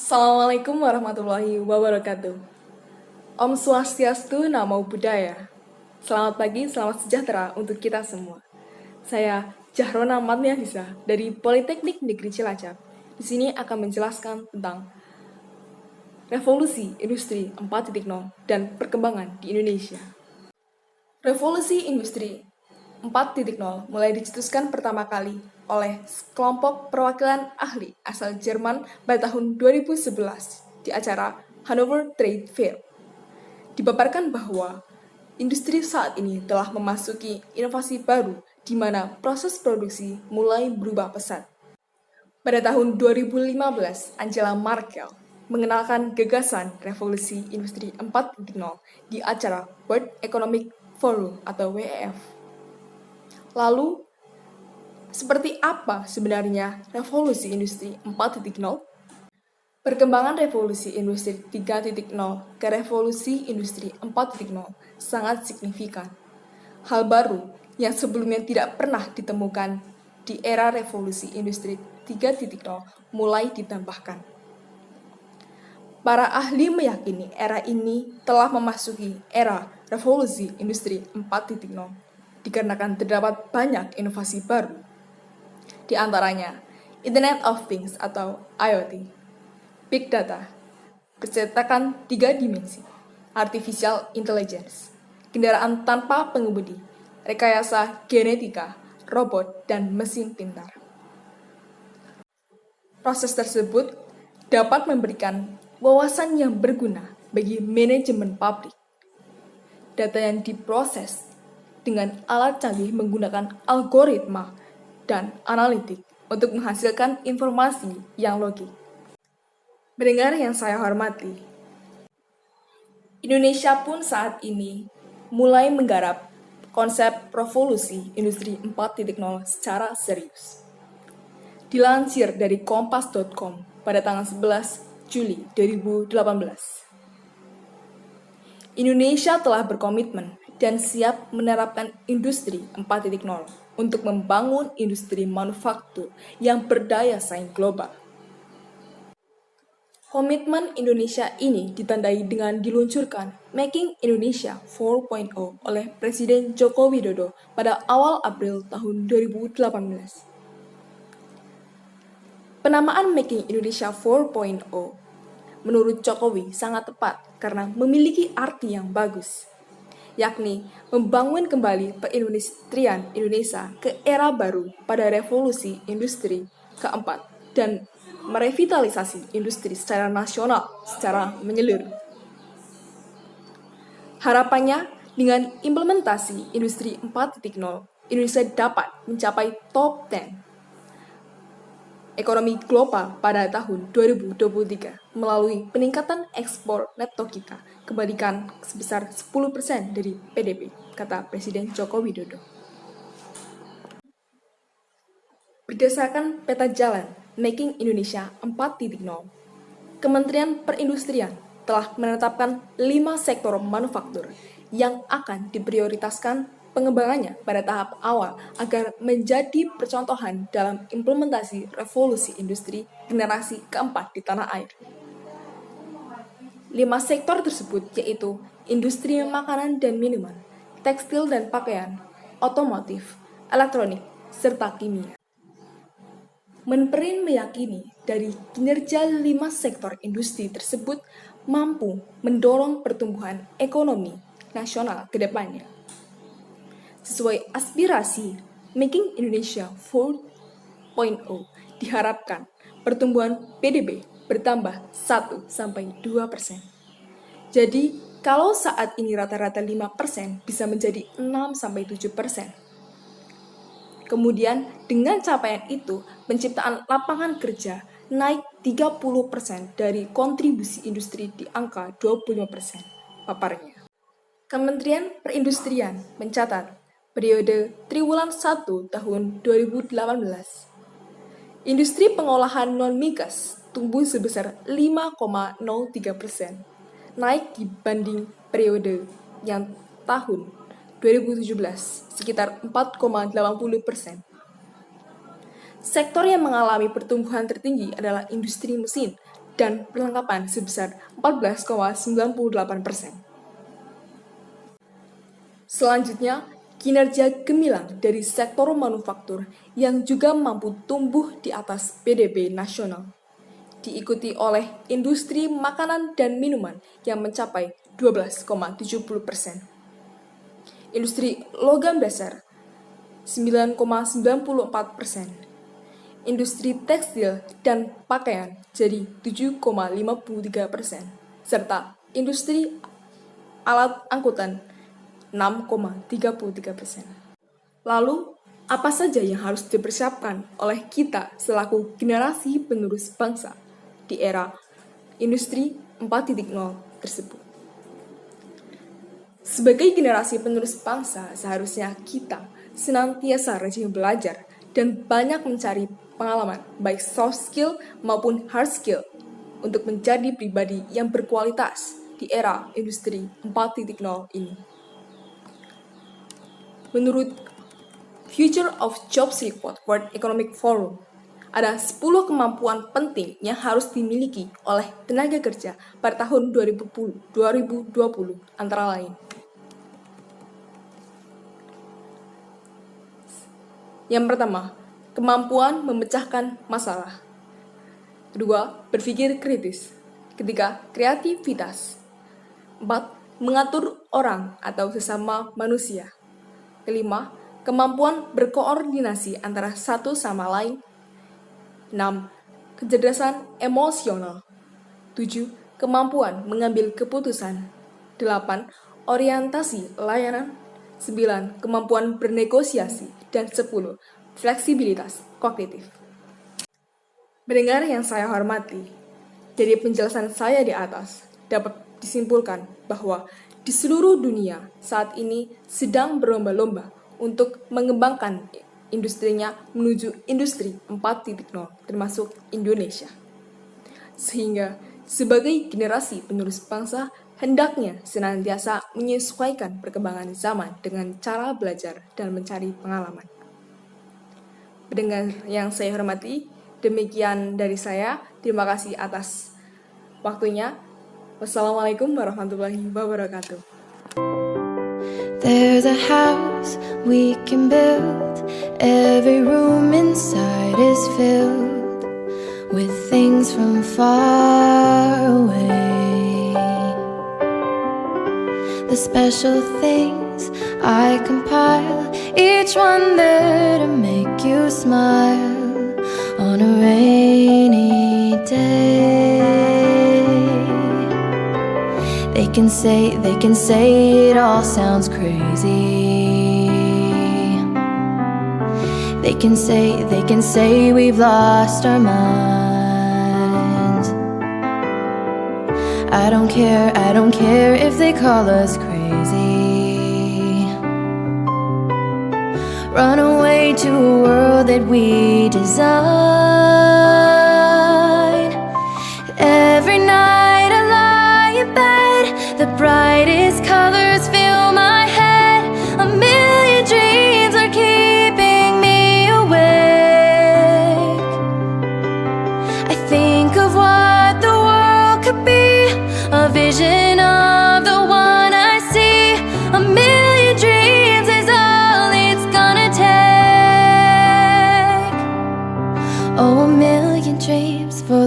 Assalamualaikum warahmatullahi wabarakatuh. Om Swastiastu, Namo Buddhaya. Selamat pagi, selamat sejahtera untuk kita semua. Saya Jahrona Matniafisa dari Politeknik Negeri Cilacap. Di sini akan menjelaskan tentang revolusi industri 4.0 dan perkembangan di Indonesia. Revolusi industri 4.0 mulai dicetuskan pertama kali oleh kelompok perwakilan ahli asal Jerman pada tahun 2011 di acara Hanover Trade Fair. Dipaparkan bahwa industri saat ini telah memasuki inovasi baru di mana proses produksi mulai berubah pesat. Pada tahun 2015, Angela Merkel mengenalkan gagasan revolusi industri 4.0 di acara World Economic Forum atau WEF. Lalu, seperti apa sebenarnya revolusi industri 4.0? Perkembangan revolusi industri 3.0 ke revolusi industri 4.0 sangat signifikan. Hal baru yang sebelumnya tidak pernah ditemukan di era revolusi industri 3.0 mulai ditambahkan. Para ahli meyakini era ini telah memasuki era revolusi industri 4.0 dikarenakan terdapat banyak inovasi baru. Di antaranya, Internet of Things atau IoT, Big Data, percetakan 3 dimensi, Artificial Intelligence, kendaraan tanpa pengemudi, rekayasa genetika, robot, dan mesin pintar. Proses tersebut dapat memberikan wawasan yang berguna bagi manajemen pabrik. Data yang diproses dengan alat canggih menggunakan algoritma dan analitik untuk menghasilkan informasi yang logik. Pendengar yang saya hormati, Indonesia pun saat ini mulai menggarap konsep revolusi industri 4.0 secara serius. Dilansir dari kompas.com pada tanggal 11 Juli 2018. Indonesia telah berkomitmen dan siap menerapkan industri 4.0 untuk membangun industri manufaktur yang berdaya saing global. Komitmen Indonesia ini ditandai dengan diluncurkan Making Indonesia 4.0 oleh Presiden Joko Widodo pada awal April tahun 2018. Penamaan Making Indonesia 4.0 menurut Jokowi sangat tepat karena memiliki arti yang bagus, yakni membangun kembali perindustrian Indonesia ke era baru pada revolusi industri keempat dan merevitalisasi industri secara nasional secara menyeluruh. Harapannya, dengan implementasi industri 4.0, Indonesia dapat mencapai top 10 ekonomi global pada tahun 2023 melalui peningkatan ekspor neto kita kembalikan sebesar 10% dari PDB, kata Presiden Joko Widodo. Berdasarkan peta jalan Making Indonesia 4.0, Kementerian Perindustrian telah menetapkan 5 sektor manufaktur yang akan diprioritaskan pengembangannya pada tahap awal agar menjadi percontohan dalam implementasi revolusi industri generasi keempat di tanah air. 5 sektor tersebut yaitu industri makanan dan minuman, tekstil dan pakaian, otomotif, elektronik, serta kimia. Menperin meyakini dari kinerja 5 sektor industri tersebut mampu mendorong pertumbuhan ekonomi nasional ke depannya. Sesuai aspirasi Making Indonesia 4.0 diharapkan pertumbuhan PDB bertambah 1-2%. Jadi, kalau saat ini rata-rata 5% bisa menjadi 6-7%. Kemudian, dengan capaian itu, penciptaan lapangan kerja naik 30% dari kontribusi industri di angka 25%, paparnya. Kementerian Perindustrian mencatat periode triwulan 1 tahun 2018, industri pengolahan non-migas tumbuh sebesar 5,03%, naik dibanding periode yang tahun 2017 sekitar 4,80%. Sektor yang mengalami pertumbuhan tertinggi adalah industri mesin dan perlengkapan sebesar 14,98%. Selanjutnya, kinerja gemilang dari sektor manufaktur yang juga mampu tumbuh di atas PDB nasional, diikuti oleh industri makanan dan minuman yang mencapai 12,70%. Industri logam dasar 9,94%. Industri tekstil dan pakaian jadi 7,53%, serta industri alat angkutan 6,33%. Lalu, apa saja yang harus dipersiapkan oleh kita selaku generasi penerus bangsa di era industri 4.0 tersebut? Sebagai generasi penerus bangsa, seharusnya kita senantiasa rajin belajar dan banyak mencari pengalaman, baik soft skill maupun hard skill, untuk menjadi pribadi yang berkualitas di era industri 4.0 ini. Menurut Future of Jobs Report World Economic Forum, ada 10 kemampuan penting yang harus dimiliki oleh tenaga kerja pada tahun 2020, antara lain. Yang pertama, kemampuan memecahkan masalah. Kedua, berpikir kritis. Ketiga, kreativitas. 4, mengatur orang atau sesama manusia. Kelima, kemampuan berkoordinasi antara satu sama lain. 6, kecerdasan emosional. 7, kemampuan mengambil keputusan. 8, orientasi layanan. 9, kemampuan bernegosiasi. Dan 10, fleksibilitas kognitif. Pendengar yang saya hormati, dari penjelasan saya di atas dapat disimpulkan bahwa di seluruh dunia saat ini sedang berlomba-lomba untuk mengembangkan industrinya menuju industri 4.0 termasuk Indonesia. Sehingga sebagai generasi penerus bangsa, hendaknya senantiasa menyesuaikan perkembangan zaman dengan cara belajar dan mencari pengalaman. Pendengar yang saya hormati, demikian dari saya. Terima kasih atas waktunya. Wassalamualaikum warahmatullahi wabarakatuh. There's a house we can build. Every room inside is filled with things from far away. The special things I compile, each one there to make you smile on a rainy day. They can say it all sounds crazy. They can say we've lost our minds. I don't care if they call us crazy. Run away to a world that we design. Every night I lie in bed, the brightest colors fill my head. A million dreams are keeping me awake. I think of what the world could be, a vision of the one I see. A million dreams is all it's gonna take. Oh, a million dreams for